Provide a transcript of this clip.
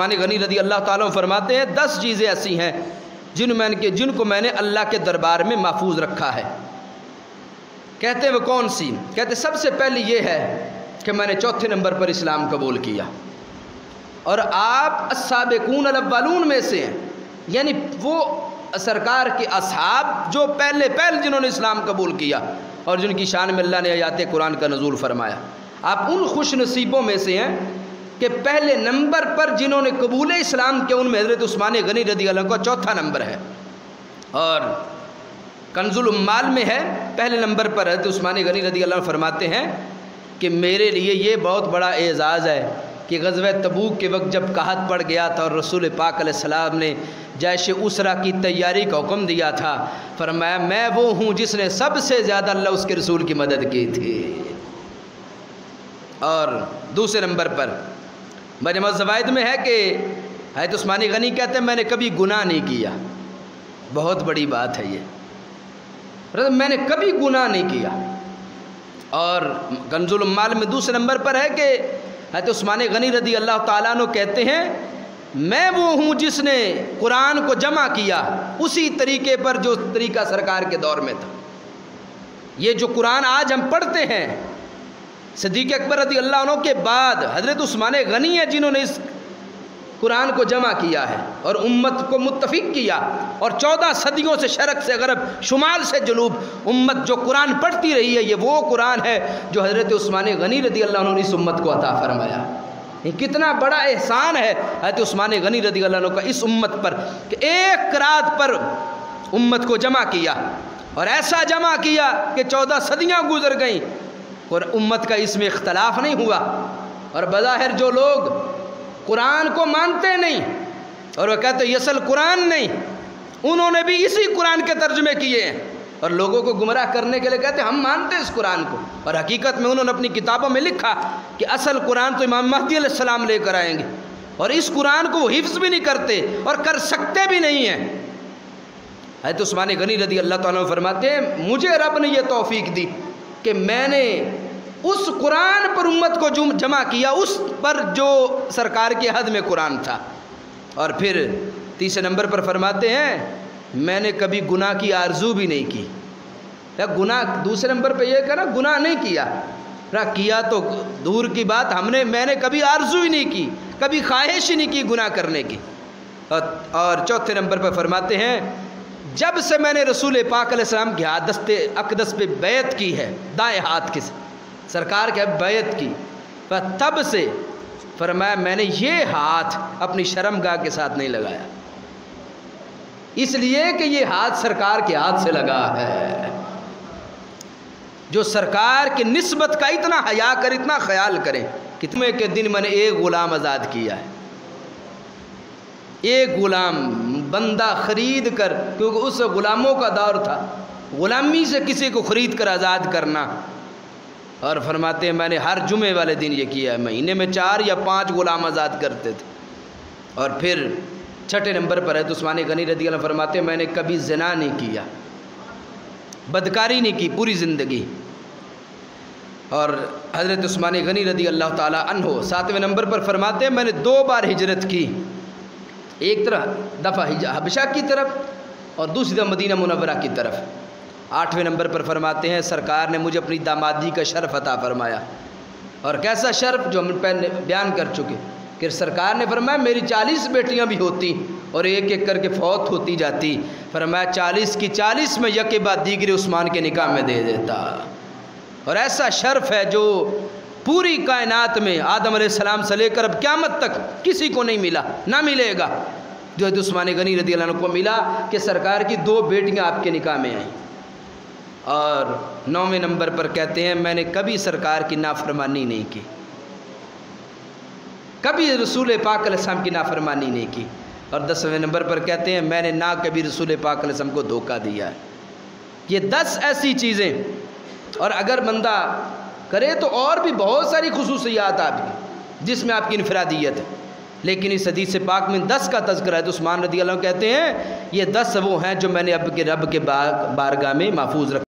عثمان غنی رضی اللہ تعالیٰ عنہ فرماتے ہیں 10 چیزیں ایسی ہیں جن کو میں نے اللہ کے دربار میں محفوظ رکھا ہے۔ کہتے ہیں وہ کون سی؟ کہتے سب سے پہلی یہ ہے کہ میں نے چوتھے نمبر پر اسلام قبول کیا، اور آپ السابقون الاولون میں سے ہیں، یعنی وہ سرکار کے اصحاب جو پہلے جنہوں نے اسلام قبول کیا اور جن کی شان میں اللہ نے آیات قرآن کا نزول فرمایا۔ آپ ان خوش نصیبوں میں سے ہیں کہ پہلے نمبر پر جنہوں نے قبول اسلام کیا ان میں حضرت عثمان غنی رضی اللہ عنہ کا چوتھا نمبر ہے، اور کنز الاموال میں ہے پہلے نمبر پر حضرت عثمان غنی رضی اللہ عنہ فرماتے ہیں کہ میرے لیے یہ بہت بڑا اعزاز ہے کہ غزوہ تبوک کے وقت جب قحط پڑ گیا تھا اور رسول پاک علیہ السلام نے جیش اسرا کی تیاری کا حکم دیا تھا، فرمایا میں وہ ہوں جس نے سب سے زیادہ اللہ اس کے رسول کی مدد کی تھی۔ اور دوسرے نمبر پر مجمع الزوائد میں ہے کہ حضرت عثمان غنی کہتے ہیں میں نے کبھی گناہ نہیں کیا، بہت بڑی بات ہے یہ، میں نے کبھی گناہ نہیں کیا۔ اور کنز الاموال میں دوسرے نمبر پر ہے کہ حضرت عثمان غنی رضی اللہ تعالیٰ عنہ کہتے ہیں میں وہ ہوں جس نے قرآن کو جمع کیا اسی طریقے پر جو طریقہ سرکار کے دور میں تھا۔ یہ جو قرآن آج ہم پڑھتے ہیں، صدیق اکبر رضی اللہ عنہ کے بعد حضرت عثمان غنی ہیں جنہوں نے اس قرآن کو جمع کیا ہے اور امت کو متفق کیا، اور 14 صدیوں سے شرق سے غرب، شمال سے جنوب امت جو قرآن پڑھتی رہی ہے، یہ وہ قرآن ہے جو حضرت عثمان غنی رضی اللہ عنہ نے اس امت کو عطا فرمایا۔ یہ کتنا بڑا احسان ہے حضرت عثمان غنی رضی اللہ عنہ کا اس امت پر کہ ایک رات پر امت کو جمع کیا، اور ایسا جمع کیا کہ 14 صدیاں گزر گئیں اور امت کا اس میں اختلاف نہیں ہوا۔ اور بظاہر جو لوگ قرآن کو مانتے نہیں اور وہ کہتے یہ اصل قرآن نہیں، انہوں نے بھی اسی قرآن کے ترجمے کیے ہیں اور لوگوں کو گمراہ کرنے کے لیے کہتے ہیں ہم مانتے ہیں اس قرآن کو، اور حقیقت میں انہوں نے اپنی کتابوں میں لکھا کہ اصل قرآن تو امام مہدی علیہ السلام لے کر آئیں گے، اور اس قرآن کو وہ حفظ بھی نہیں کرتے اور کر سکتے بھی نہیں ہیں۔ حضرت عثمان غنی رضی اللہ تعالیٰ عنہ فرماتے ہیں مجھے رب نے یہ توفیق دی کہ میں نے اس قرآن پر امت کو جمع کیا، اس پر جو سرکار کے حد میں قرآن تھا۔ اور پھر تیسرے نمبر پر فرماتے ہیں میں نے کبھی گناہ کی آرزو بھی نہیں کی۔ گناہ دوسرے نمبر پہ یہ کہنا گناہ نہیں کیا تو دور کی بات، میں نے کبھی آرزو ہی نہیں کی، کبھی خواہش ہی نہیں کی گناہ کرنے کی۔ اور چوتھے نمبر پر فرماتے ہیں جب سے میں نے رسول پاک علیہ السلام کی دست اقدس پہ بیعت کی ہے، دائیں ہاتھ کے سرکار کے بیعت کی، تب سے فرمایا میں نے یہ ہاتھ اپنی شرمگاہ کے ساتھ نہیں لگایا، اس لیے کہ یہ ہاتھ سرکار کے ہاتھ سے لگا ہے۔ جو سرکار کی نسبت کا اتنا حیا کر، اتنا خیال کریں کہ جمعے کے دن میں نے ایک غلام آزاد کیا ہے، ایک غلام بندہ خرید کر، کیونکہ اس غلاموں کا دور تھا، غلامی سے کسی کو خرید کر آزاد کرنا۔ اور فرماتے ہیں میں نے ہر جمعے والے دن یہ کیا ہے، مہینے میں 4 یا 5 غلام آزاد کرتے تھے۔ اور پھر چھٹے نمبر پر ہے تو عثمان غنی رضی اللہ عنہ فرماتے ہیں میں نے کبھی زنا نہیں کیا، بدکاری نہیں کی پوری زندگی۔ اور حضرت عثمان غنی رضی اللہ تعالیٰ عنہ 7ویں نمبر پر فرماتے ہیں میں نے 2 بار ہجرت کی، ایک دفعہ حبشہ کی طرف اور دوسری دفعہ مدینہ منورہ کی طرف۔ 8ویں نمبر پر فرماتے ہیں سرکار نے مجھے اپنی دامادی کا شرف عطا فرمایا، اور کیسا شرف جو ہم پہلے بیان کر چکے کہ سرکار نے فرمایا میری 40 بیٹیاں بھی ہوتی اور ایک ایک کر کے فوت ہوتی جاتی، فرمایا 40 کی 40 میں یک بعد دیگری عثمان کے نکاح میں دے دیتا۔ اور ایسا شرف ہے جو پوری کائنات میں آدم علیہ السلام سے لے کر اب قیامت تک کسی کو نہیں ملا، نہ ملے گا، جو حضرت عثمان غنی رضی اللہ عنہ کو ملا کہ سرکار کی 2 بیٹیاں آپ کے نکاح میں آئیں۔ اور 9ویں نمبر پر کہتے ہیں میں نے کبھی سرکار کی نافرمانی نہیں کی، کبھی رسول پاک علیہ السلام کی نافرمانی نہیں کی۔ اور 10ویں نمبر پر کہتے ہیں میں نے نہ کبھی رسول پاک علیہ السلام کو دھوکہ دیا ہے۔ یہ 10 ایسی چیزیں، اور اگر بندہ کرے تو اور بھی بہت ساری خصوصیات آپ کی جس میں آپ کی انفرادیت ہے، لیکن اس حدیث پاک میں 10 کا تذکرہ ہے۔ تو عثمان رضی اللہ عنہ کہتے ہیں یہ 10 وہ ہیں جو میں نے اب کے رب کے بارگاہ میں محفوظ رکھا۔